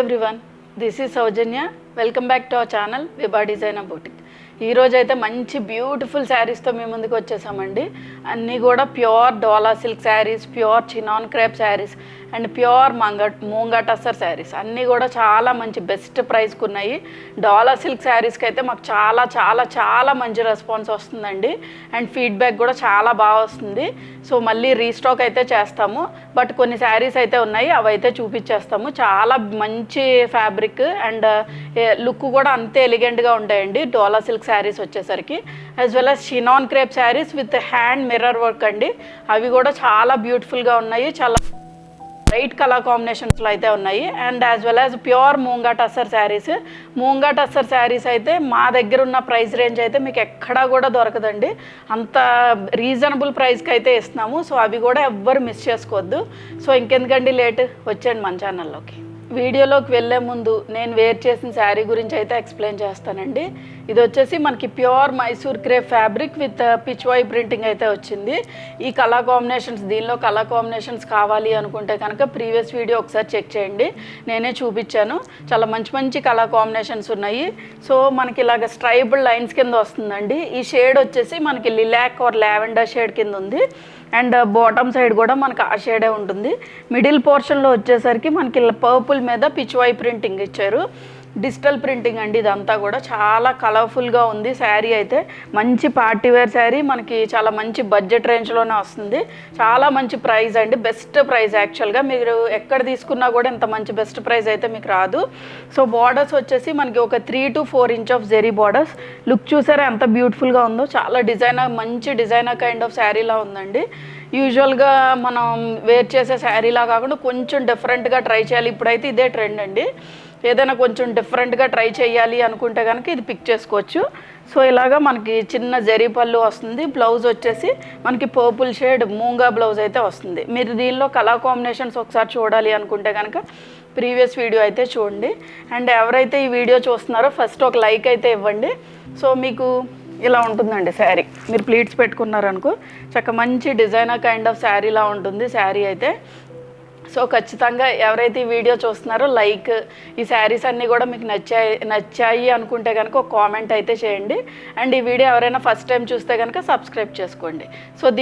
Everyone, this is Soujanya. Welcome back to our channel Vibha designer boutique. ఈరోజు అయితే మంచి beautiful శారీస్తో మీ ముందుకు వచ్చేసామండి. అన్నీ కూడా pure dola silk saris, pure chinon crepe saris and pure moonga tussar saris అన్నీ కూడా చాలా మంచి బెస్ట్ ప్రైస్కి ఉన్నాయి. డోలా సిల్క్ శారీస్కి అయితే మాకు చాలా చాలా చాలా మంచి రెస్పాన్స్ వస్తుందండి. అండ్ ఫీడ్బ్యాక్ కూడా చాలా బాగా వస్తుంది. సో మళ్ళీ రీస్టాక్ అయితే చేస్తాము. బట్ కొన్ని శారీస్ అయితే ఉన్నాయి, అవి అయితే చూపించేస్తాము. చాలా మంచి ఫ్యాబ్రిక్ అండ్ లుక్ కూడా అంతే ఎలిగెంట్గా ఉంటాయండి డోలా సిల్క్ శారీస్ వచ్చేసరికి. As well as chinon crepe saris with hand mirror work అండి. అవి కూడా చాలా బ్యూటిఫుల్గా ఉన్నాయి, చాలా బ్రైట్ కలర్ కాంబినేషన్స్లో అయితే ఉన్నాయి. And as well as pure moonga tussar saris. Moonga tussar saris అయితే మా దగ్గర ఉన్న ప్రైస్ రేంజ్ అయితే మీకు ఎక్కడా కూడా దొరకదండి. అంత రీజనబుల్ ప్రైస్కి అయితే ఇస్తున్నాము. సో అవి కూడా ఎవ్వరు మిస్ చేసుకోవద్దు. సో ఇంకెందుకండి లేట్, వచ్చేయండి మన ఛానల్లోకి. వీడియోలోకి వెళ్ళే ముందు నేను వేర్ చేసిన శారీ గురించి అయితే ఎక్స్ప్లెయిన్ చేస్తానండి. ఇది వచ్చేసి మనకి pure Mysore crepe fabric with Pichwai printing అయితే వచ్చింది. ఈ కలర్ కాంబినేషన్స్, దీనిలో కలర్ కాంబినేషన్స్ కావాలి అనుకుంటే కనుక ప్రీవియస్ వీడియో ఒకసారి చెక్ చేయండి, నేనే చూపించాను. చాలా మంచి మంచి కలర్ కాంబినేషన్స్ ఉన్నాయి. సో మనకి ఇలాగ స్ట్రైబుల్ లైన్స్ కింద వస్తుందండి. ఈ షేడ్ వచ్చేసి మనకి లిలాక్ ఆర్ లావెండర్ షేడ్ కింద ఉంది. అండ్ బాటమ్ సైడ్ కూడా మనకి ఆ షేడే ఉంటుంది. మిడిల్ పోర్షన్లో వచ్చేసరికి మనకి పర్పుల్ మీద పిచ్వాయ్ ప్రింటింగ్ ఇచ్చారు. డిజిటల్ ప్రింటింగ్ అండి ఇదంతా కూడా. చాలా కలర్ఫుల్గా ఉంది శారీ అయితే. మంచి పార్టీవేర్ శారీ, మనకి చాలా మంచి బడ్జెట్ రేంజ్లోనే వస్తుంది. చాలా మంచి ప్రైస్ అండి, బెస్ట్ ప్రైస్. యాక్చువల్గా మీరు ఎక్కడ తీసుకున్నా కూడా ఇంత మంచి బెస్ట్ ప్రైస్ అయితే మీకు రాదు. సో బార్డర్స్ వచ్చేసి మనకి ఒక 3 to 4 inch of zari borders. Look చూసారా ఎంత బ్యూటిఫుల్గా ఉందో. చాలా డిజైనర్, మంచి డిజైనర్ కైండ్ ఆఫ్ శారీలా ఉందండి. యూజువల్గా మనం వేర్ చేసే శారీలా కాకుండా కొంచెం డిఫరెంట్గా ట్రై చేయాలి. ఇప్పుడైతే ఇదే ట్రెండ్ అండి. ఏదైనా కొంచెం డిఫరెంట్గా ట్రై చేయాలి అనుకుంటే కనుక ఇది పిక్ చేసుకోవచ్చు. సో ఇలాగా మనకి చిన్న జరీ పళ్ళు వస్తుంది. బ్లౌజ్ వచ్చేసి మనకి పర్పుల్ షేడ్ మూంగా బ్లౌజ్ అయితే వస్తుంది. మీరు దీనిలో కలర్ కాంబినేషన్స్ ఒకసారి చూడాలి అనుకుంటే కనుక ప్రీవియస్ వీడియో అయితే చూడండి. అండ్ ఎవరైతే ఈ వీడియో చూస్తున్నారో ఫస్ట్ ఒక లైక్ అయితే ఇవ్వండి. సో మీకు ఇలా ఉంటుందండి శారీ. మీరు ప్లీట్స్ పెట్టుకున్నారనుకో చక్క మంచి డిజైనర్ కైండ్ ఆఫ్ శారీలా ఉంటుంది శారీ అయితే. సో ఖచ్చితంగా ఎవరైతే ఈ వీడియో చూస్తున్నారో లైక్, ఈ శారీస్ అన్నీ కూడా మీకు నచ్చాయి అనుకుంటే కనుక ఒక కామెంట్ అయితే చేయండి. అండ్ ఈ వీడియో ఎవరైనా ఫస్ట్ టైం చూస్తే కనుక సబ్స్క్రైబ్ చేసుకోండి. సో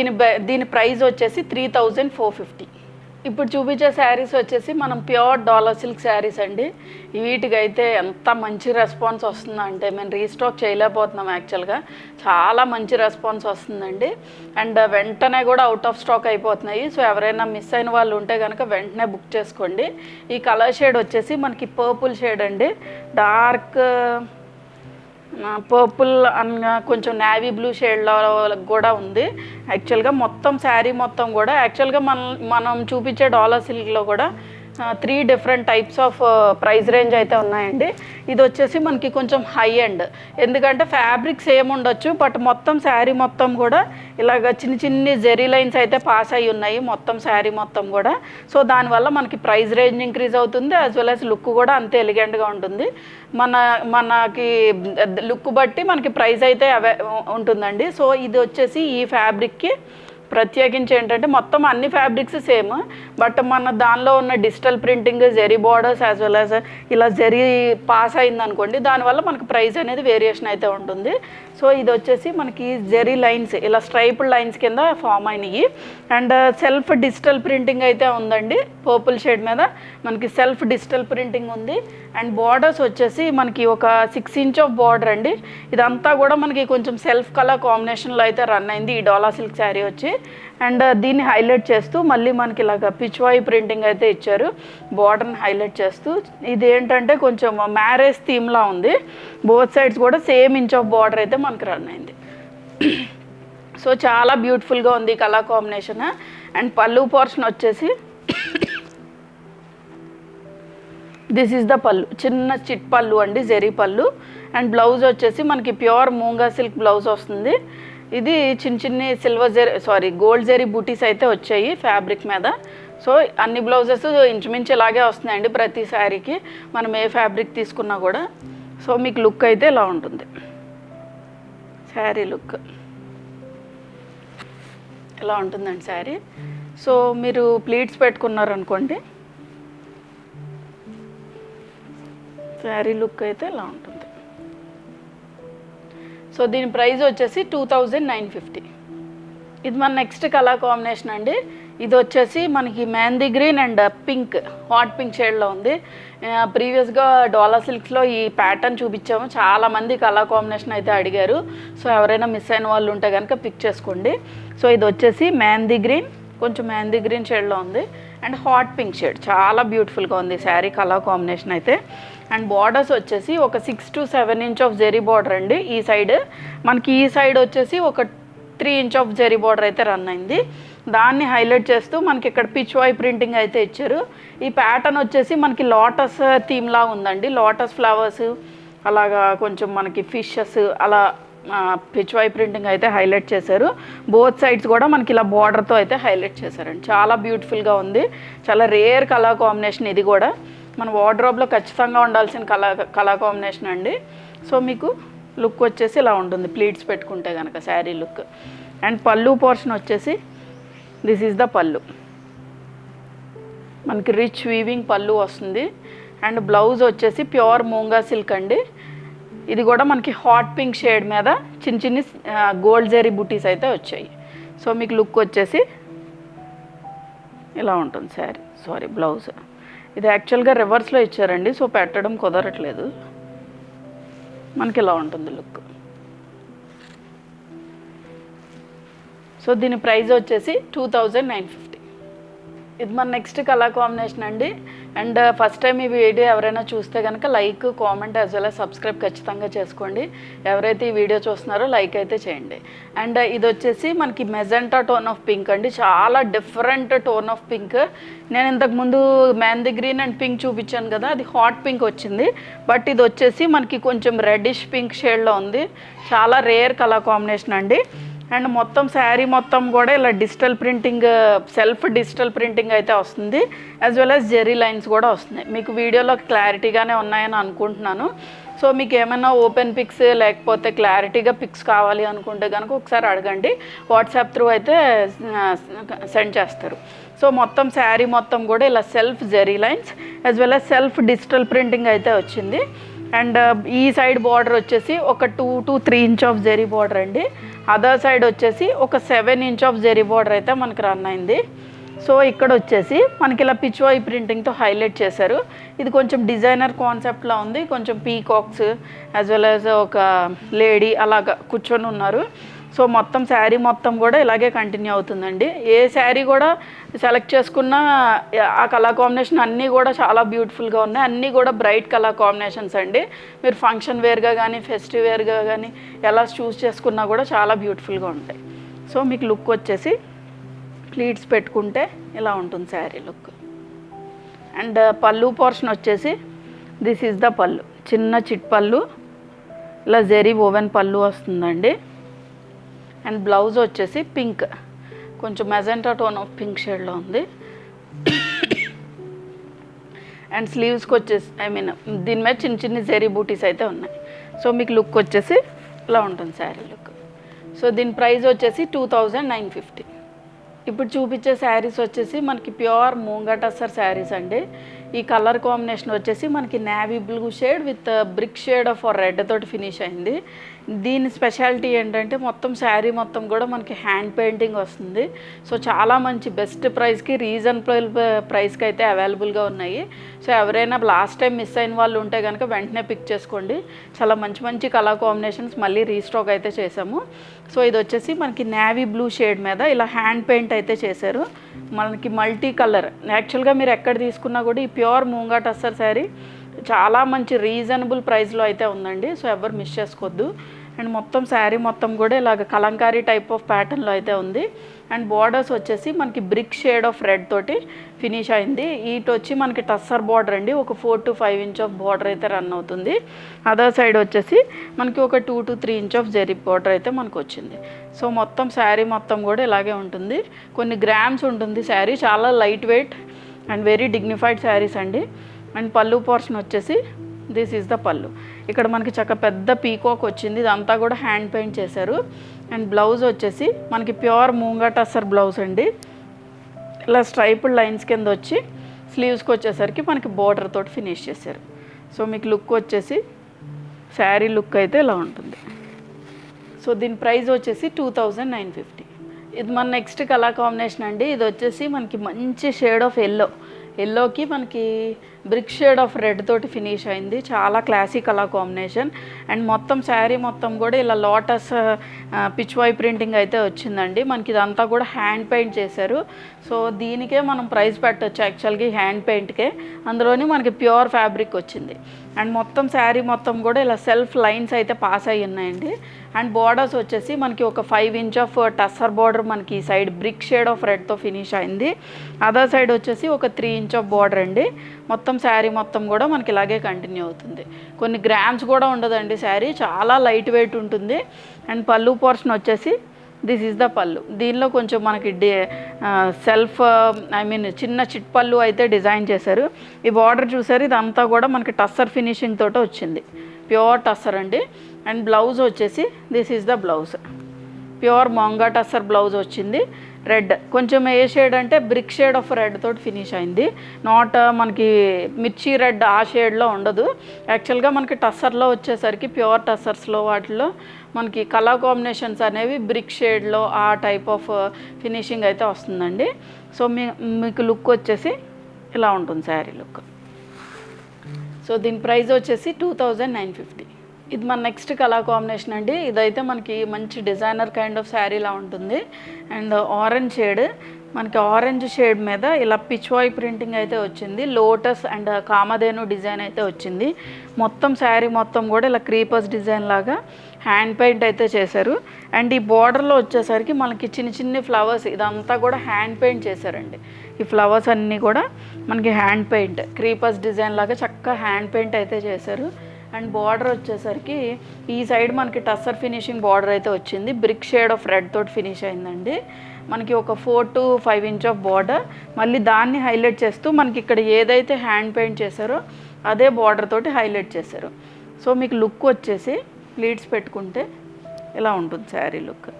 దీని ప్రైస్ వచ్చేసి 3450. ఇప్పుడు చూపించే శారీస్ వచ్చేసి మనం ప్యూర్ డోలా సిల్క్ శారీస్ అండి. వీటికైతే ఎంత మంచి రెస్పాన్స్ వస్తుందంటే మేము రీస్టాక్ చేయలేకపోతున్నాం యాక్చువల్గా. చాలా మంచి రెస్పాన్స్ వస్తుందండి. అండ్ వెంటనే కూడా అవుట్ ఆఫ్ స్టాక్ అయిపోతున్నాయి. సో ఎవరైనా మిస్ అయిన వాళ్ళు ఉంటే కనుక వెంటనే బుక్ చేసుకోండి. ఈ కలర్ షేడ్ వచ్చేసి మనకి పర్పుల్ షేడ్ అండి. డార్క్ పర్పుల్ అన్న కొంచెం నేవీ బ్లూ షేడ్లో కూడా ఉంది. యాక్చువల్గా మొత్తం శారీ మొత్తం కూడా యాక్చువల్గా మనం చూపించే డోలా సిల్క్లో కూడా 3 different types of price range అయితే ఉన్నాయండి. ఇది వచ్చేసి మనకి కొంచెం హై ఎండ్, ఎందుకంటే ఫ్యాబ్రిక్ సేమ్ ఉండొచ్చు బట్ మొత్తం శారీ మొత్తం కూడా ఇలాగ చిన్ని జెరీ లైన్స్ అయితే పాస్ అయ్యి ఉన్నాయి మొత్తం శారీ మొత్తం కూడా. సో దానివల్ల మనకి ప్రైస్ రేంజ్ ఇంక్రీజ్ అవుతుంది, యాజ్ వెల్ యాజ్ లుక్ కూడా అంతే ఎలిగెంట్గా ఉంటుంది. మనకి లుక్ బట్టి మనకి ప్రైస్ అయితే అవే ఉంటుందండి. సో ఇది వచ్చేసి ఈ ఫ్యాబ్రిక్కి ప్రత్యేకించి ఏంటంటే మొత్తం అన్ని ఫ్యాబ్రిక్స్ సేమ్, బట్ మన దానిలో ఉన్న digital printing, zari borders as well as ఇలా జెరీ పాస్ అయింది అనుకోండి, దానివల్ల మనకి ప్రైస్ అనేది వేరియేషన్ అయితే ఉంటుంది. సో ఇది వచ్చేసి మనకి జెరీ లైన్స్ ఇలా స్ట్రైపుడ్ లైన్స్ కింద ఫామ్ అయినాయి. అండ్ సెల్ఫ్ డిజిటల్ ప్రింటింగ్ అయితే ఉందండి. పర్పుల్ షేడ్ మీద మనకి సెల్ఫ్ డిజిటల్ ప్రింటింగ్ ఉంది. అండ్ బార్డర్స్ వచ్చేసి మనకి ఒక 6 inch ఆఫ్ బార్డర్ అండి. ఇదంతా కూడా మనకి కొంచెం సెల్ఫ్ కలర్ కాంబినేషన్లో అయితే రన్ అయింది ఈ డోలా సిల్క్ శారీ వచ్చి. అండ్ దీన్ని హైలైట్ చేస్తూ మళ్ళీ మనకి ఇలాగ పిచ్వాయ్ ప్రింటింగ్ అయితే ఇచ్చారు బార్డర్ని హైలైట్ చేస్తూ. ఇది ఏంటంటే కొంచెం మ్యారేజ్ థీమ్లా ఉంది. బోత్ సైడ్స్ కూడా సేమ్ ఇంచ్ ఆఫ్ బార్డర్ అయితే మనకి రన్ అయింది. సో చాలా బ్యూటిఫుల్గా ఉంది ఈ కలర్ కాంబినేషన్. అండ్ పళ్ళు పోర్షన్ వచ్చేసి దిస్ ఈజ్ ద పళ్ళు, చిన్న చిట్ పళ్ళు అండి, జెరీ పళ్ళు. అండ్ బ్లౌజ్ వచ్చేసి మనకి ప్యూర్ మూంగా సిల్క్ బ్లౌజ్ వస్తుంది. ఇది చిన్ని గోల్డ్ జెరీ బూటీస్ అయితే వచ్చాయి ఫ్యాబ్రిక్ మీద. సో అన్ని బ్లౌజెస్ ఇంచుమించు ఇలాగే వస్తున్నాయండి ప్రతి శారీకి, మనం ఏ ఫ్యాబ్రిక్ తీసుకున్నా కూడా. సో మీకు లుక్ అయితే ఇలా ఉంటుంది, శారీ లుక్ ఇలా ఉంటుందండి శారీ. సో మీరు ప్లీట్స్ పెట్టుకున్నారనుకోండి శారీ లుక్ అయితే ఇలా ఉంటుంది. సో దీని ప్రైస్ వచ్చేసి 2950. ఇది మన నెక్స్ట్ కలర్ కాంబినేషన్ అండి. ఇది వచ్చేసి మనకి mehndi green and pink, hot pink షేడ్లో ఉంది. ప్రీవియస్గా డోలా సిల్క్స్లో ఈ ప్యాటర్న్ చూపించాము, చాలామంది కలర్ కాంబినేషన్ అయితే అడిగారు. సో ఎవరైనా మిస్ అయిన వాళ్ళు ఉంటే కనుక పిక్ చేసుకోండి. సో ఇది వచ్చేసి మెహందీ గ్రీన్, కొంచెం మెహందీ గ్రీన్ షేడ్లో ఉంది అండ్ హాట్ పింక్ షేడ్, చాలా బ్యూటిఫుల్గా ఉంది శారీ కలర్ కాంబినేషన్ అయితే. అండ్ బార్డర్స్ వచ్చేసి ఒక 6 to 7 inch of zari border అండి. ఈ సైడ్ మనకి ఈ సైడ్ వచ్చేసి ఒక 3 ఇంచ్ ఆఫ్ జెరీ బార్డర్ అయితే రన్ అయింది. దాన్ని హైలైట్ చేస్తూ మనకి ఇక్కడ పిచ్వాయ్ ప్రింటింగ్ అయితే ఇచ్చారు. ఈ ప్యాటర్న్ వచ్చేసి మనకి లోటస్ థీమ్లా ఉందండి. లోటస్ ఫ్లవర్స్ అలాగా కొంచెం మనకి ఫిషెస్ అలా పిచ్వాయ్ ప్రింటింగ్ అయితే హైలైట్ చేశారు. బోత్ సైడ్స్ కూడా మనకి ఇలా బార్డర్తో అయితే హైలైట్ చేశారండి. చాలా బ్యూటిఫుల్గా ఉంది, చాలా రేర్ కలర్ కాంబినేషన్. ఇది కూడా మన వార్డ్రోబ్లో ఖచ్చితంగా ఉండాల్సిన కలర్ కాంబినేషన్ అండి. సో మీకు లుక్ వచ్చేసి ఇలా ఉంటుంది ప్లీట్స్ పెట్టుకుంటే కనుక శారీ లుక్. అండ్ పళ్ళు పోర్షన్ వచ్చేసి దిస్ ఈజ్ ద పళ్ళు, మనకి రిచ్ వీవింగ్ పళ్ళు వస్తుంది. అండ్ బ్లౌజ్ వచ్చేసి ప్యూర్ మూంగా సిల్క్ అండి. ఇది కూడా మనకి హాట్ పింక్ షేడ్ మీద చిన్న చిన్ని గోల్డ్ జరీ బుటీస్ అయితే వచ్చాయి. సో మీకు లుక్ వచ్చేసి ఇలా ఉంటుంది బ్లౌజ్. ఇది యాక్చువల్గా రివర్స్లో ఇచ్చారండి, సో పెట్టడం కుదరట్లేదు. మనకి ఇలా ఉంటుంది లుక్. సో దీని ప్రైస్ వచ్చేసి 2950. ఇది మన నెక్స్ట్ కలర్ కాంబినేషన్ అండి. అండ్ ఫస్ట్ టైం ఈ వీడియో ఎవరైనా చూస్తే కనుక like, comment as well as subscribe ఖచ్చితంగా చేసుకోండి. ఎవరైతే ఈ వీడియో చూస్తున్నారో లైక్ అయితే చేయండి. అండ్ ఇది వచ్చేసి మనకి మెజెంటా టోన్ ఆఫ్ పింక్ అండి, చాలా డిఫరెంట్ టోన్ ఆఫ్ పింక్. నేను ఇంతకుముందు మెహందీ గ్రీన్ అండ్ పింక్ చూపించాను కదా, అది హాట్ పింక్ వచ్చింది. బట్ ఇది వచ్చేసి మనకి కొంచెం రెడ్డిష్ పింక్ షేడ్లో ఉంది. చాలా రేర్ కలర్ కాంబినేషన్ అండి. అండ్ మొత్తం శారీ మొత్తం కూడా ఇలా digital printing, self digital printing అయితే వస్తుంది. As well as zari lines కూడా వస్తున్నాయి. మీకు వీడియోలో క్లారిటీగానే ఉన్నాయని అనుకుంటున్నాను. సో మీకు ఏమైనా ఓపెన్ పిక్స్ లేకపోతే క్లారిటీగా పిక్స్ కావాలి అనుకుంటే కనుక ఒకసారి అడగండి, వాట్సాప్ త్రూ అయితే సెండ్ చేస్తారు. సో మొత్తం శారీ మొత్తం కూడా ఇలా self zari lines as well as self digital printing అయితే వచ్చింది. అండ్ ఈ సైడ్ బార్డర్ వచ్చేసి ఒక 2 to 3 inch of zari border అండి. అదర్ సైడ్ వచ్చేసి ఒక 7 ఇంచ్ ఆఫ్ జెరీ బార్డర్ అయితే మనకు రన్ అయింది. సో ఇక్కడ వచ్చేసి మనకి ఇలా పిచ్వాయ్ ప్రింటింగ్తో హైలైట్ చేశారు. ఇది కొంచెం డిజైనర్ కాన్సెప్ట్లో ఉంది, కొంచెం పీకాక్స్ యాజ్ వెల్ యాజ్ ఒక లేడీ అలాగా కూర్చొని ఉన్నారు. సో మొత్తం శారీ మొత్తం కూడా ఇలాగే కంటిన్యూ అవుతుందండి. ఏ శారీ కూడా సెలెక్ట్ చేసుకున్న ఆ కలర్ కాంబినేషన్ అన్నీ కూడా చాలా బ్యూటిఫుల్గా ఉన్నాయి. అన్నీ కూడా బ్రైట్ కలర్ కాంబినేషన్స్ అండి. మీరు ఫంక్షన్ వేర్గా కానీ ఫెస్టివ్ వేర్గా కానీ ఎలా చూస్ చేసుకున్నా కూడా చాలా బ్యూటిఫుల్గా ఉంటాయి. సో మీకు లుక్ వచ్చేసి ప్లీట్స్ పెట్టుకుంటే ఇలా ఉంటుంది శారీ లుక్. అండ్ పళ్ళు పోర్షన్ వచ్చేసి దిస్ ఈజ్ ద పళ్ళు, చిన్న చిట్ పళ్ళు, ఇలా జెరీ ఓవెన్ పళ్ళు వస్తుందండి. అండ్ బ్లౌజ్ వచ్చేసి పింక్, కొంచెం మెజెంటా టోన్ ఆఫ్ పింక్ షేడ్లో ఉంది. అండ్ స్లీవ్స్కి వచ్చేసి దీని మీద చిన్న చిన్న జెరీ బూటీస్ అయితే ఉన్నాయి. సో మీకు లుక్ వచ్చేసి ఇలా ఉంటుంది శారీ లుక్. సో దీని ప్రైస్ వచ్చేసి 2950. ఇప్పుడు చూపించే శారీస్ వచ్చేసి మనకి ప్యూర్ మూంగా టస్సర్ శారీస్ అండి. ఈ కలర్ కాంబినేషన్ వచ్చేసి మనకి navy blue shade with brick shade of red తోటి ఫినిష్ అయింది. దీని స్పెషాలిటీ ఏంటంటే మొత్తం శారీ మొత్తం కూడా మనకి హ్యాండ్ పెయింటింగ్ వస్తుంది. సో చాలా మంచి బెస్ట్ ప్రైస్కి, రీజనబుల్ ప్రైస్కి అయితే అవైలబుల్గా ఉన్నాయి. సో ఎవరైనా లాస్ట్ టైం మిస్ అయిన వాళ్ళు ఉంటే కనుక వెంటనే పిక్ చేసుకోండి. చాలా మంచి మంచి కలర్ కాంబినేషన్స్ మళ్ళీ రీస్టాక్ అయితే చేసాము. సో ఇది వచ్చేసి మనకి నేవీ బ్లూ షేడ్ మీద ఇలా హ్యాండ్ పెయింట్ అయితే చేశారు. మనకి మల్టీ కలర్, యాక్చువల్గా మీరు ఎక్కడ తీసుకున్నా కూడా ఈ ప్యూర్ మూంగా టస్సర్ శారీ చాలా మంచి రీజనబుల్ ప్రైస్లో అయితే ఉందండి. సో ఎవరు మిస్ చేసుకోవద్దు. అండ్ మొత్తం శారీ మొత్తం కూడా ఇలాగ కలంకారీ టైప్ ఆఫ్ ప్యాటర్న్లో అయితే ఉంది. అండ్ బార్డర్స్ వచ్చేసి మనకి బ్రిక్ షేడ్ ఆఫ్ రెడ్ తోటి ఫినిష్ అయింది. ఈట్ వచ్చి మనకి టస్సర్ బార్డర్ అండి, ఒక 4 to 5 ఇంచ్ ఆఫ్ బార్డర్ అయితే రన్ అవుతుంది. అదర్ సైడ్ వచ్చేసి మనకి ఒక 2 to 3 inch of zari border అయితే మనకు వచ్చింది. సో మొత్తం శారీ మొత్తం కూడా ఇలాగే ఉంటుంది. కొన్ని గ్రామ్స్ ఉంటుంది శారీ, చాలా light weight and very dignified saris అండి. అండ్ పళ్ళు పోర్షన్ వచ్చేసి దిస్ ఈజ్ ద పళ్ళు. ఇక్కడ మనకి చక్క పెద్ద పీకాక్ వచ్చింది, ఇదంతా కూడా హ్యాండ్ పెయింట్ చేశారు. అండ్ బ్లౌజ్ వచ్చేసి మనకి ప్యూర్ మూంగా టస్సర్ బ్లౌజ్ అండి. ఇలా స్ట్రైపుడ్ లైన్స్ కింద వచ్చి స్లీవ్స్కి వచ్చేసరికి మనకి బోర్డర్ తోటి ఫినిష్ చేశారు. సో మీకు లుక్ వచ్చేసి శారీ లుక్ అయితే ఇలా ఉంటుంది. సో దీని ప్రైస్ వచ్చేసి 2950. ఇది మన నెక్స్ట్ కలర్ కాంబినేషన్ అండి. ఇది వచ్చేసి మనకి మంచి షేడ్ ఆఫ్ ఎల్లోకి మనకి బ్రిక్ షేడ్ ఆఫ్ రెడ్ తోటి ఫినిష్ అయింది. చాలా క్లాసిక్ కలర్ కాంబినేషన్. అండ్ మొత్తం శారీ మొత్తం కూడా ఇలా లోటస్ పిచ్వాయ్ ప్రింటింగ్ అయితే వచ్చిందండి. మనకి ఇదంతా కూడా హ్యాండ్ పెయింట్ చేశారు. సో దీనికే మనం ప్రైస్ పెట్టచ్చు యాక్చువల్గా హ్యాండ్ పెయింట్కే. అందులోని మనకి ప్యూర్ ఫ్యాబ్రిక్ వచ్చింది. అండ్ మొత్తం శారీ మొత్తం కూడా ఇలా సెల్ఫ్ లైన్స్ అయితే పాస్ అయ్యి ఉన్నాయండి. అండ్ బార్డర్స్ వచ్చేసి మనకి ఒక 5 ఇంచ్ ఆఫ్ టస్సర్ బార్డర్ మనకి ఈ సైడ్ బ్రిక్ షేడ్ ఆఫ్ రెడ్తో ఫినిష్ అయింది. అదర్ సైడ్ వచ్చేసి ఒక 3 ఇంచ్ ఆఫ్ బార్డర్ అండి. మొత్తం శారీ మొత్తం కూడా మనకి ఇలాగే కంటిన్యూ అవుతుంది. కొన్ని గ్రామ్స్ కూడా ఉండదండి శారీ, చాలా లైట్ వెయిట్ ఉంటుంది. అండ్ పళ్ళు పోర్షన్ వచ్చేసి దిస్ ఈజ్ ద పళ్ళు. దీనిలో కొంచెం మనకి సెల్ఫ్ చిన్న చిట్ పళ్ళు అయితే డిజైన్ చేశారు. ఈ బార్డర్ చూసారు, ఇదంతా కూడా మనకి టస్సర్ ఫినిషింగ్ తోటి వచ్చింది, ప్యూర్ టస్సర్ అండి. అండ్ బ్లౌజ్ వచ్చేసి this is the blouse, pure manga tussar blouse వచ్చింది. రెడ్ కొంచెం ఏ షేడ్ అంటే బ్రిక్ షేడ్ ఆఫ్ రెడ్ తోటి ఫినిష్ అయింది. నాట్ మనకి మిర్చి రెడ్ ఆ షేడ్లో ఉండదు. యాక్చువల్గా మనకి టస్సర్లో వచ్చేసరికి ప్యూర్ టస్సర్స్లో వాటిలో మనకి కలర్ కాంబినేషన్స్ అనేవి బ్రిక్ షేడ్లో ఆ టైప్ ఆఫ్ ఫినిషింగ్ అయితే వస్తుందండి. సో మీకు లుక్ వచ్చేసి ఇలా ఉంటుంది శారీ లుక్. సో దీని ప్రైస్ వచ్చేసి 2950. ఇది మన నెక్స్ట్ కలర్ కాంబినేషన్ అండి. ఇదైతే మనకి మంచి డిజైనర్ కైండ్ ఆఫ్ శారీలా ఉంటుంది. అండ్ ఆరెంజ్ షేడ్, మనకి ఆరెంజ్ షేడ్ మీద ఇలా పిచ్వాయ్ ప్రింటింగ్ అయితే వచ్చింది. లోటస్ అండ్ కామధేను డిజైన్ అయితే వచ్చింది. మొత్తం శారీ మొత్తం కూడా ఇలా క్రీపర్స్ డిజైన్ లాగా హ్యాండ్ పెయింట్ అయితే చేశారు. అండ్ ఈ బార్డర్లో వచ్చేసరికి మనకి చిన్న చిన్న ఫ్లవర్స్, ఇదంతా కూడా హ్యాండ్ పెయింట్ చేశారండి. ఈ ఫ్లవర్స్ అన్నీ కూడా మనకి హ్యాండ్ పెయింట్ క్రీపర్స్ డిజైన్ లాగా చక్కగా హ్యాండ్ పెయింట్ అయితే చేశారు. అండ్ బార్డర్ వచ్చేసరికి ఈ సైడ్ మనకి టస్సర్ ఫినిషింగ్ బార్డర్ అయితే వచ్చింది. బ్రిక్ షేడ్ ఆఫ్ రెడ్ తోటి ఫినిష్ అయిందండి. మనకి ఒక 4 to 5 ఇంచ్ ఆఫ్ బార్డర్, మళ్ళీ దాన్ని హైలైట్ చేస్తూ మనకి ఇక్కడ ఏదైతే హ్యాండ్ పెయింట్ చేశారో అదే బార్డర్ తోటి హైలైట్ చేశారు. సో మీకు లుక్ వచ్చేసి ప్లీట్స్ పెట్టుకుంటే ఇలా ఉంటుంది శారీ లుక్.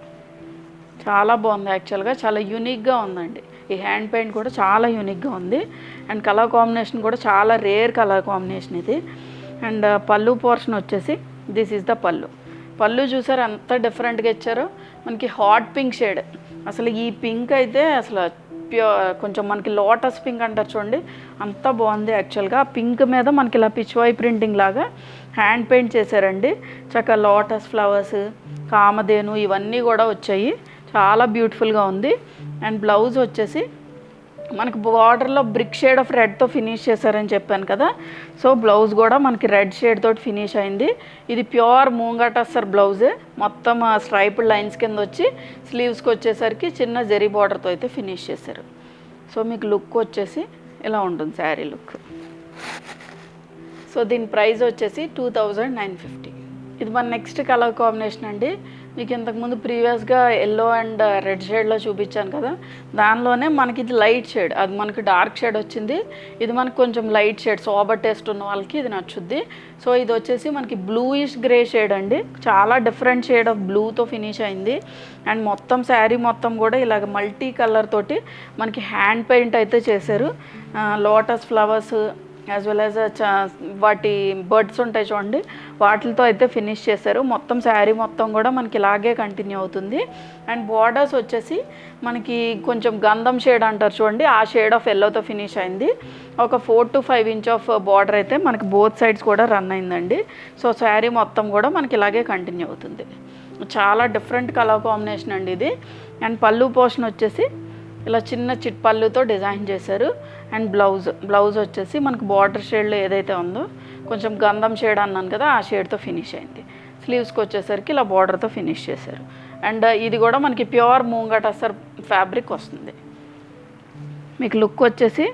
చాలా బాగుంది, యాక్చువల్గా చాలా యూనిక్గా ఉందండి. ఈ హ్యాండ్ పెయింట్ కూడా చాలా యూనిక్గా ఉంది. అండ్ కలర్ కాంబినేషన్ కూడా చాలా రేర్ కలర్ కాంబినేషన్ ఇది. అండ్ పళ్ళు పోర్షన్ వచ్చేసి దిస్ ఈజ్ ద పళ్ళు చూసారు అంత డిఫరెంట్గా ఇచ్చారో. మనకి హాట్ పింక్ షేడ్, అసలు ఈ పింక్ అయితే అసలు కొంచెం మనకి లోటస్ పింక్ అంటారు చూడండి, అంత బాగుంది. యాక్చువల్గా ఆ పింక్ మీద మనకి ఇలా పిచ్వాయ్ ప్రింటింగ్ లాగా హ్యాండ్ పెయింట్ చేశారండి. చక్కగా లోటస్ ఫ్లవర్స్, కామధేను ఇవన్నీ కూడా వచ్చాయి, చాలా బ్యూటిఫుల్గా ఉంది. అండ్ బ్లౌజ్ వచ్చేసి మనకి బార్డర్లో బ్రిక్ షేడ్ ఆఫ్ రెడ్తో ఫినిష్ చేశారని చెప్పాను కదా. సో బ్లౌజ్ కూడా మనకి రెడ్ షేడ్ తోటి ఫినిష్ అయింది. ఇది ప్యూర్ మూంగా టస్సర్ బ్లౌజ్, మొత్తం స్ట్రైప్డ్ లైన్స్ కింద వచ్చి స్లీవ్స్కి వచ్చేసరికి చిన్న జెరీ బార్డర్తో అయితే ఫినిష్ చేశారు. సో మీకు లుక్ వచ్చేసి ఇలా ఉంటుంది శారీ లుక్. సో దీని ప్రైస్ వచ్చేసి 2950. ఇది మన నెక్స్ట్ కలర్ కాంబినేషన్ అండి. మీకు ఇంతకుముందు ప్రీవియస్గా ఎల్లో అండ్ రెడ్ షేడ్లో చూపించాను కదా, దానిలోనే మనకి ఇది లైట్ షేడ్, అది మనకి డార్క్ షేడ్ వచ్చింది. ఇది మనకి కొంచెం లైట్ షేడ్, సోబర్ టేస్ట్ ఉన్న వాళ్ళకి ఇది నచ్చుద్ది. సో ఇది వచ్చేసి మనకి బ్లూయిష్ గ్రే షేడ్ అండి, చాలా డిఫరెంట్ షేడ్ ఆఫ్ బ్లూతో ఫినిష్ అయింది. అండ్ మొత్తం శారీ మొత్తం కూడా ఇలాగ మల్టీ కలర్ తోటి మనకి హ్యాండ్ పెయింట్ అయితే చేశారు. Lotus flowers as well as వాటి బర్డ్స్ ఉంటాయి చూడండి, వాటితో అయితే ఫినిష్ చేశారు. మొత్తం శారీ మొత్తం కూడా మనకి ఇలాగే కంటిన్యూ అవుతుంది. అండ్ బార్డర్స్ వచ్చేసి మనకి కొంచెం గంధం షేడ్ అంటారు చూడండి, ఆ షేడ్ ఆఫ్ ఎల్లోతో ఫినిష్ అయింది. ఒక 4 to 5 ఇంచ్ ఆఫ్ బార్డర్ అయితే మనకి బోత్ సైడ్స్ కూడా రన్ అయిందండి. సో శారీ మొత్తం కూడా మనకి ఇలాగే కంటిన్యూ అవుతుంది. చాలా డిఫరెంట్ కలర్ కాంబినేషన్ అండి ఇది. అండ్ పళ్ళు పోర్షన్ వచ్చేసి ఇలా చిన్న చిట్ పళ్ళుతో డిజైన్ చేశారు. అండ్ బ్లౌజ్ వచ్చేసి మనకు బార్డర్ షేడ్లో ఏదైతే ఉందో కొంచెం గంధం షేడ్ అన్నాను కదా, ఆ షేడ్తో ఫినిష్ అయింది. స్లీవ్స్కి వచ్చేసరికి ఇలా బార్డర్తో ఫినిష్ చేశారు. అండ్ ఇది కూడా మనకి ప్యూర్ మూంగా టస్సర్ ఫ్యాబ్రిక్ వస్తుంది. మీకు లుక్ వచ్చేసి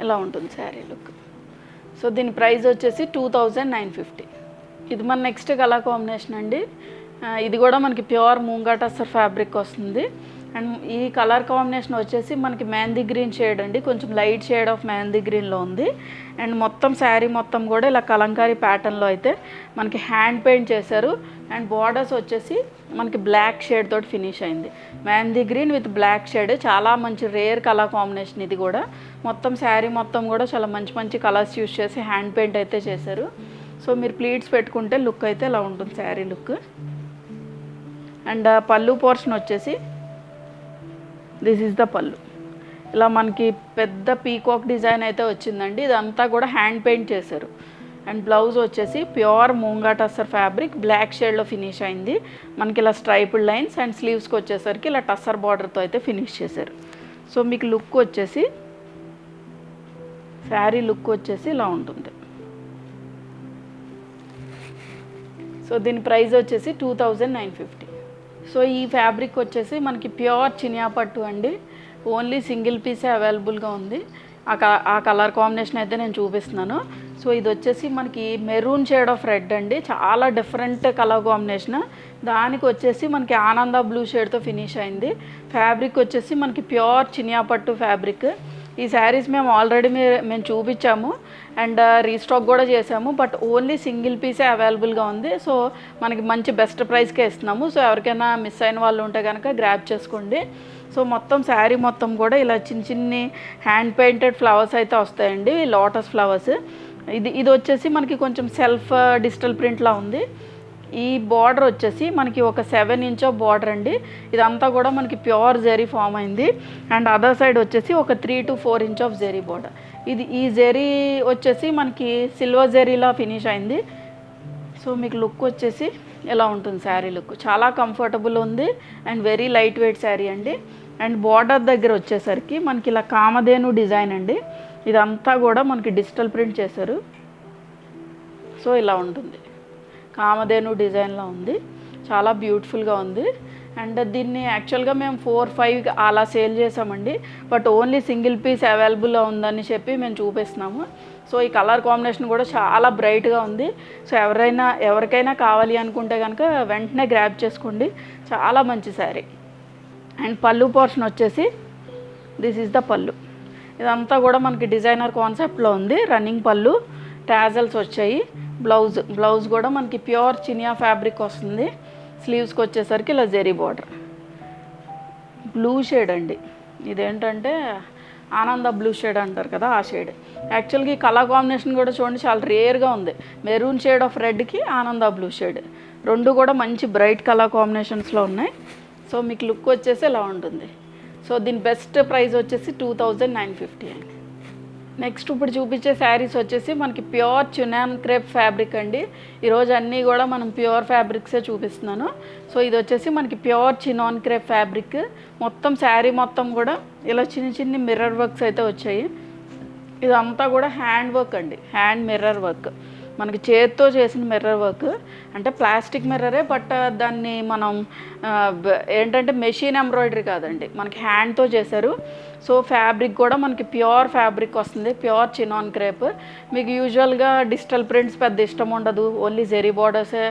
ఇలా ఉంటుంది శారీ లుక్. సో దీని ప్రైస్ వచ్చేసి 2950. ఇది మన నెక్స్ట్ కలర్ కాంబినేషన్ అండి. ఇది కూడా మనకి ప్యూర్ మూంగా టస్సర్ ఫ్యాబ్రిక్ వస్తుంది. అండ్ ఈ కలర్ కాంబినేషన్ వచ్చేసి మనకి మెహందీ గ్రీన్ షేడ్ అండి, కొంచెం లైట్ షేడ్ ఆఫ్ మెహందీ గ్రీన్లో ఉంది. అండ్ మొత్తం శారీ మొత్తం కూడా ఇలా కలంకారీ ప్యాటర్న్లో అయితే మనకి హ్యాండ్ పెయింట్ చేశారు. అండ్ బార్డర్స్ వచ్చేసి మనకి బ్లాక్ షేడ్ తోటి ఫినిష్ అయింది. Mehndi green with black shade, చాలా మంచి రేర్ కలర్ కాంబినేషన్ ఇది కూడా. మొత్తం శారీ మొత్తం కూడా చాలా మంచి మంచి కలర్స్ యూస్ చేసి హ్యాండ్ పెయింట్ అయితే చేశారు. సో మీరు ప్లీట్స్ పెట్టుకుంటే లుక్ అయితే ఇలా ఉంటుంది శారీ లుక్. అండ్ పళ్ళు పోర్షన్ వచ్చేసి దిస్ ఈజ్ ద పళ్ళు. ఇలా మనకి పెద్ద పీకాక్ డిజైన్ అయితే వచ్చిందండి, ఇదంతా కూడా హ్యాండ్ పెయింట్ చేశారు. అండ్ బ్లౌజ్ వచ్చేసి pure moonga tussar fabric black షేడ్లో ఫినిష్ అయింది. మనకి ఇలా స్ట్రైపుడ్ లైన్స్ అండ్ స్లీవ్స్కి వచ్చేసరికి ఇలా టస్సర్ బార్డర్తో అయితే ఫినిష్ చేశారు. సో మీకు లుక్ వచ్చేసి శారీ లుక్ వచ్చేసి ఇలా ఉంటుంది. సో దీని ప్రైస్ వచ్చేసి 2950. సో ఈ ఫ్యాబ్రిక్ వచ్చేసి మనకి ప్యూర్ చినియా పట్టు అండి, ఓన్లీ సింగిల్ పీసే అవైలబుల్గా ఉంది. ఆ కలర్ కాంబినేషన్ అయితే నేను చూపిస్తున్నాను. సో ఇది వచ్చేసి మనకి మెరూన్ షేడ్ ఆఫ్ రెడ్ అండి, చాలా డిఫరెంట్ కలర్ కాంబినేషన్. దానికి వచ్చేసి మనకి ఆనంద బ్లూ షేడ్తో ఫినిష్ అయింది. ఫ్యాబ్రిక్ వచ్చేసి మనకి ప్యూర్ చినియా పట్టు ఫ్యాబ్రిక్. ఈ శారీస్ మేము ఆల్రెడీ మేము చూపించాము అండ్ రీస్టాక్ కూడా చేసాము, బట్ ఓన్లీ సింగిల్ పీసే అవైలబుల్గా ఉంది. సో మనకి మంచి బెస్ట్ ప్రైస్కే ఇస్తున్నాము. సో ఎవరికైనా మిస్ అయిన వాళ్ళు ఉంటే కనుక గ్రాబ్ చేసుకోండి. సో మొత్తం శారీ మొత్తం కూడా ఇలా చిన్న చిన్ని హ్యాండ్ పెయింటెడ్ ఫ్లవర్స్ అయితే వస్తాయండి, లోటస్ ఫ్లవర్స్. ఇది వచ్చేసి మనకి కొంచెం సెల్ఫ్ డిజిటల్ ప్రింట్లా ఉంది. ఈ బార్డర్ వచ్చేసి మనకి ఒక 7 ఇంచ్ ఆఫ్ బార్డర్ అండి, ఇదంతా కూడా మనకి ప్యూర్ జెరీ ఫామ్ అయింది. అండ్ అదర్ సైడ్ వచ్చేసి ఒక 3 to 4 inch of zari border. ఈ జెరీ వచ్చేసి మనకి సిల్వర్ జెరీలా ఫినిష్ అయింది. సో మీకు లుక్ వచ్చేసి ఎలా ఉంటుంది శారీ లుక్, చాలా కంఫర్టబుల్ ఉంది and very light weight sari అండి. అండ్ బార్డర్ దగ్గర వచ్చేసరికి మనకి ఇలా కామధేను డిజైన్ అండి, ఇదంతా కూడా మనకి డిజిటల్ ప్రింట్ చేశారు. సో ఇలా ఉంటుంది, కామధేను డిజైన్లో ఉంది, చాలా బ్యూటిఫుల్గా ఉంది. అండ్ దీన్ని యాక్చువల్గా మేము 4-5 అలా సేల్ చేసామండి, బట్ ఓన్లీ సింగిల్ పీస్ అవైలబుల్లో ఉందని చెప్పి మేము చూపిస్తున్నాము. సో ఈ కలర్ కాంబినేషన్ కూడా చాలా బ్రైట్గా ఉంది. సో ఎవరికైనా కావాలి అనుకుంటే కనుక వెంటనే గ్రాబ్ చేసుకోండి, చాలా మంచి శారీ. అండ్ పళ్ళు పోర్షన్ వచ్చేసి దిస్ ఈజ్ ద పళ్ళు. ఇదంతా కూడా మనకి డిజైనర్ కాన్సెప్ట్లో ఉంది, రన్నింగ్ పళ్ళు, టాజల్స్ వచ్చాయి. బ్లౌజ్ కూడా మనకి ప్యూర్ చినియా ఫ్యాబ్రిక్ వస్తుంది. స్లీవ్స్కి వచ్చేసరికి ఇలా జెరీ బార్డర్, బ్లూ షేడ్ అండి, ఇదేంటంటే ఆనంద బ్లూ షేడ్ అంటారు కదా ఆ షేడ్. యాక్చువల్గా ఈ కలర్ కాంబినేషన్ కూడా చూడండి చాలా రేర్గా ఉంది, మెరూన్ షేడ్ ఆఫ్ రెడ్కి ఆనంద బ్లూ షేడ్, రెండు కూడా మంచి బ్రైట్ కలర్ కాంబినేషన్స్లో ఉన్నాయి. సో మీకు లుక్ వచ్చేసి ఇలా ఉంటుంది. సో దీని బెస్ట్ ప్రైస్ వచ్చేసి 2950 అండి. నెక్స్ట్ ఇప్పుడు చూపించే శారీస్ వచ్చేసి మనకి ప్యూర్ చినాన్ క్రేప్ ఫ్యాబ్రిక్ అండి. ఈరోజు అన్నీ కూడా మనం ప్యూర్ ఫ్యాబ్రిక్సే చూపిస్తున్నాను. సో ఇది వచ్చేసి మనకి ప్యూర్ చినాన్ క్రేప్ ఫ్యాబ్రిక్. మొత్తం శారీ మొత్తం కూడా ఇలా చిన్ని మిర్రర్ వర్క్స్ అయితే వచ్చాయి. ఇదంతా కూడా హ్యాండ్ వర్క్ అండి, హ్యాండ్ మిర్రర్ వర్క్, మనకి చేత్తో చేసిన మిర్రర్ వర్క్. అంటే ప్లాస్టిక్ మిర్రరే, బట్ దాన్ని మనం ఏంటంటే మెషిన్ ఎంబ్రాయిడరీ కాదండి, మనకి హ్యాండ్తో చేశారు. సో ఫ్యాబ్రిక్ కూడా మనకి ప్యూర్ ఫ్యాబ్రిక్ వస్తుంది, ప్యూర్ చినాన్ క్రేప్. మీకు యూజువల్గా డిజిటల్ ప్రింట్స్ పెద్ద ఇష్టం ఉండదు, ఓన్లీ జెరీ బార్డర్సే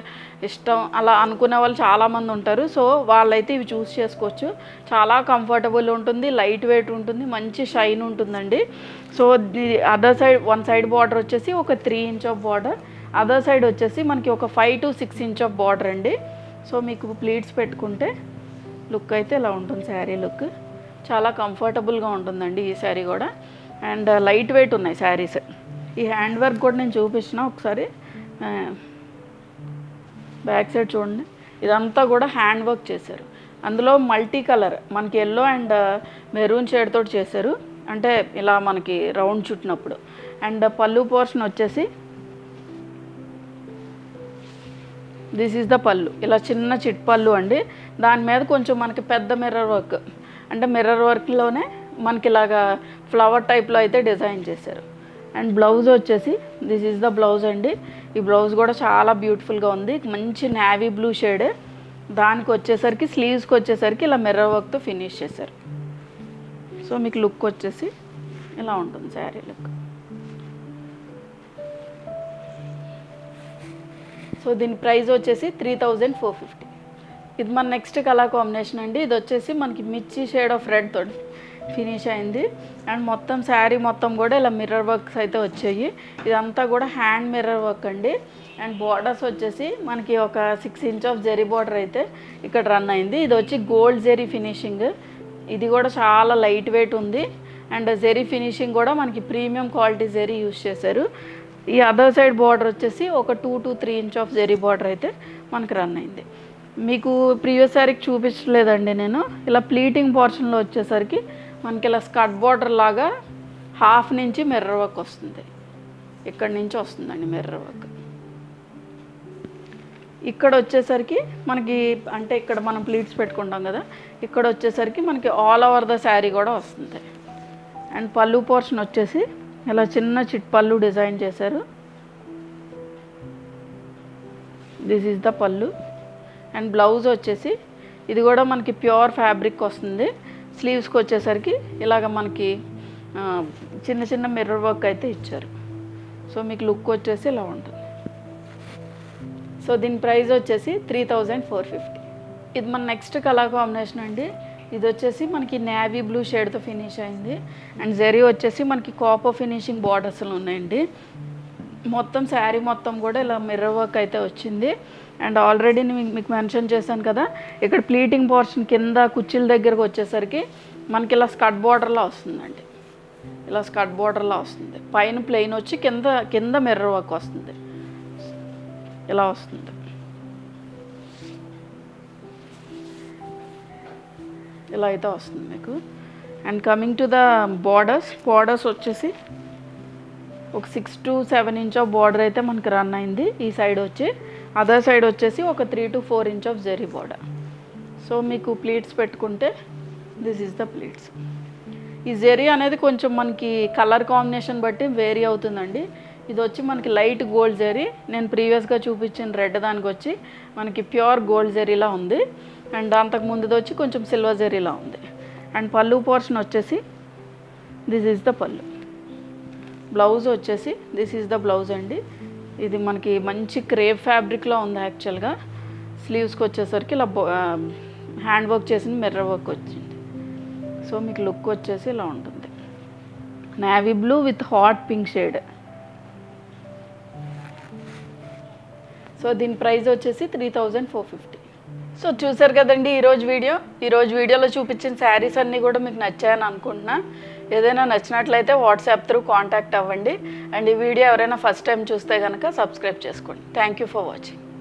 ఇష్టం అలా అనుకునే వాళ్ళు చాలామంది ఉంటారు. సో వాళ్ళైతే ఇవి చూస్ చేసుకోవచ్చు, చాలా కంఫర్టబుల్ ఉంటుంది, లైట్ వెయిట్ ఉంటుంది, మంచి షైన్ ఉంటుందండి. So other side one side border వచ్చేసి ఒక 3 inch of border, other side వచ్చేసి మనకి ఒక 5 to 6 ఇంచ్ ఆఫ్ బార్డర్ అండి. సో మీకు ప్లీట్స్ పెట్టుకుంటే లుక్ అయితే ఇలా ఉంటుంది శారీ లుక్, చాలా కంఫర్టబుల్గా ఉంటుందండి ఈ శారీ కూడా. అండ్ లైట్ వెయిట్ ఉన్నాయి శారీస్. ఈ హ్యాండ్ వర్క్ కూడా నేను చూపించిన ఒకసారి, బ్యాక్ సైడ్ చూడండి, ఇదంతా కూడా హ్యాండ్ వర్క్ చేశారు. అందులో మల్టీ కలర్ మనకి ఎల్లో అండ్ మెరూన్ షేడ్ తోటి చేశారు, అంటే ఇలా మనకి రౌండ్ చుట్టినప్పుడు. అండ్ పళ్ళు పోర్షన్ వచ్చేసి దిస్ ఈజ్ ద పళ్ళు, ఇలా చిన్న చిట్ పళ్ళు అండి. దాని మీద కొంచెం మనకి పెద్ద మిర్రర్ వర్క్, అంటే మిర్రర్ వర్క్లోనే మనకి ఇలాగా ఫ్లవర్ టైప్లో అయితే డిజైన్ చేశారు. అండ్ బ్లౌజ్ వచ్చేసి దిస్ ఈజ్ ద బ్లౌజ్ అండి. ఈ బ్లౌజ్ కూడా చాలా బ్యూటిఫుల్గా ఉంది, మంచి నేవీ బ్లూ షేడ్. దానికి వచ్చేసరికి స్లీవ్స్కి వచ్చేసరికి ఇలా మిర్రర్ వర్క్తో ఫినిష్ చేశారు. సో మీకు లుక్ వచ్చేసి ఇలా ఉంటుంది శారీ లుక్. సో దీని ప్రైస్ వచ్చేసి 3450. ఇది మన నెక్స్ట్ కలర్ కాంబినేషన్ అండి. ఇది వచ్చేసి మనకి మిర్చి షేడ్ ఆఫ్ రెడ్ తోటి ఫినిష్ అయింది. అండ్ మొత్తం శారీ మొత్తం కూడా ఇలా మిర్రర్ వర్క్స్ అయితే వచ్చాయి. ఇదంతా కూడా హ్యాండ్ మిర్రర్ వర్క్ అండి. అండ్ బార్డర్స్ వచ్చేసి మనకి ఒక 6 ఇంచ్ ఆఫ్ జెరీ బార్డర్ అయితే ఇక్కడ రన్ అయింది. ఇది వచ్చి గోల్డ్ జెరీ ఫినిషింగ్. ఇది కూడా చాలా లైట్ వెయిట్ ఉంది. అండ్ జెరీ ఫినిషింగ్ కూడా మనకి ప్రీమియం క్వాలిటీ జెరీ యూజ్ చేశారు. ఈ అదర్ సైడ్ బార్డర్ వచ్చేసి ఒక 2 to 3 inch of zari border అయితే మనకి రన్ అయింది. మీకు ప్రీవియస్ సారీకి చూపించలేదండి నేను. ఇలా ప్లీటింగ్ పోర్షన్లో వచ్చేసరికి మనకి ఇలా స్కర్ట్ బార్డర్ లాగా హాఫ్ నుంచి మిర్రర్ వర్క్ వస్తుంది. ఇక్కడి నుంచి వస్తుందండి మిర్రర్ వర్క్. ఇక్కడ వచ్చేసరికి మనకి అంటే ఇక్కడ మనం ప్లీట్స్ పెట్టుకుంటాం కదా, ఇక్కడ వచ్చేసరికి మనకి ఆల్ ఓవర్ ద శారీ కూడా వస్తుంది. అండ్ పళ్ళు పోర్షన్ వచ్చేసి ఇలా చిన్న చిట్ పళ్ళు డిజైన్ చేశారు. దిస్ ఈజ్ ద పళ్ళు. అండ్ బ్లౌజ్ వచ్చేసి ఇది కూడా మనకి ప్యూర్ ఫ్యాబ్రిక్ వస్తుంది. స్లీవ్స్కి వచ్చేసరికి ఇలాగ మనకి చిన్న చిన్న మిర్రర్ వర్క్ అయితే ఇచ్చారు. సో మీకు లుక్ వచ్చేసి ఇలా ఉంటుంది. సో దీని ప్రైస్ వచ్చేసి 3450. ఇది మన నెక్స్ట్ కలర్ కాంబినేషన్ అండి. ఇది వచ్చేసి మనకి నేవీ బ్లూ షేడ్తో ఫినిష్ అయింది. అండ్ జరీ వచ్చేసి మనకి కాపర్ ఫినిషింగ్ బార్డర్స్లో ఉన్నాయండి. మొత్తం శారీ మొత్తం కూడా ఇలా మిర్రర్ వర్క్ అయితే వచ్చింది. అండ్ ఆల్రెడీ మీకు మెన్షన్ చేశాను కదా, ఇక్కడ ప్లీటింగ్ పోర్షన్ కింద కుర్చీల దగ్గరకు వచ్చేసరికి మనకి ఇలా స్కర్ట్ బార్డర్లా వస్తుందండి. ఇలా స్కర్ట్ బార్డర్లా వస్తుంది. పైన ప్లెయిన్ వచ్చి కింద మిర్రర్ వర్క్ వస్తుంది. ఇలా వస్తుంది. ఇలా అయితే వస్తుంది మీకు. And coming to the borders వచ్చేసి ఒక 6 to 7 ఇంచ్ ఆఫ్ బార్డర్ అయితే మనకి రన్ అయింది. ఈ సైడ్ వచ్చి అదర్ సైడ్ వచ్చేసి ఒక 3 to 4 inch of zari border. So మీకు ప్లీట్స్ పెట్టుకుంటే దిస్ ఈజ్ ద ప్లీట్స్. ఈ జెరీ అనేది కొంచెం మనకి కలర్ కాంబినేషన్ బట్టి వేరీ అవుతుందండి. ఇది వచ్చి మనకి లైట్ గోల్డ్ జెరీ. నేను ప్రీవియస్గా చూపించిన రెడ్ దానికి వచ్చి మనకి ప్యూర్ గోల్డ్ జెరీలా ఉంది. అండ్ అంతకు ముందుది వచ్చి కొంచెం సిల్వర్ జెరీలా ఉంది. అండ్ పళ్ళు పోర్షన్ వచ్చేసి దిస్ ఈజ్ ద పళ్ళు. బ్లౌజ్ వచ్చేసి దిస్ ఈజ్ ద బ్లౌజ్ అండి. ఇది మనకి మంచి క్రేప్ ఫ్యాబ్రిక్లో ఉంది యాక్చువల్గా. స్లీవ్స్కి వచ్చేసరికి ఇలా హ్యాండ్ వర్క్ చేసిన మిర్రర్ వర్క్ వచ్చింది. సో మీకు లుక్ వచ్చేసి ఇలా ఉంటుంది. Navy blue with hot pink shade. So దీని ప్రైస్ వచ్చేసి 3450. సో చూసారు కదండి ఈరోజు వీడియోలో చూపించిన శారీస్ అన్నీ కూడా మీకు నచ్చాయని అనుకుంటున్నా. ఏదైనా నచ్చినట్లయితే వాట్సాప్ త్రూ కాంటాక్ట్ అవ్వండి. అండ్ ఈ వీడియో ఎవరైనా ఫస్ట్ టైం చూస్తే కనుక సబ్స్క్రైబ్ చేసుకోండి. Thank you for watching.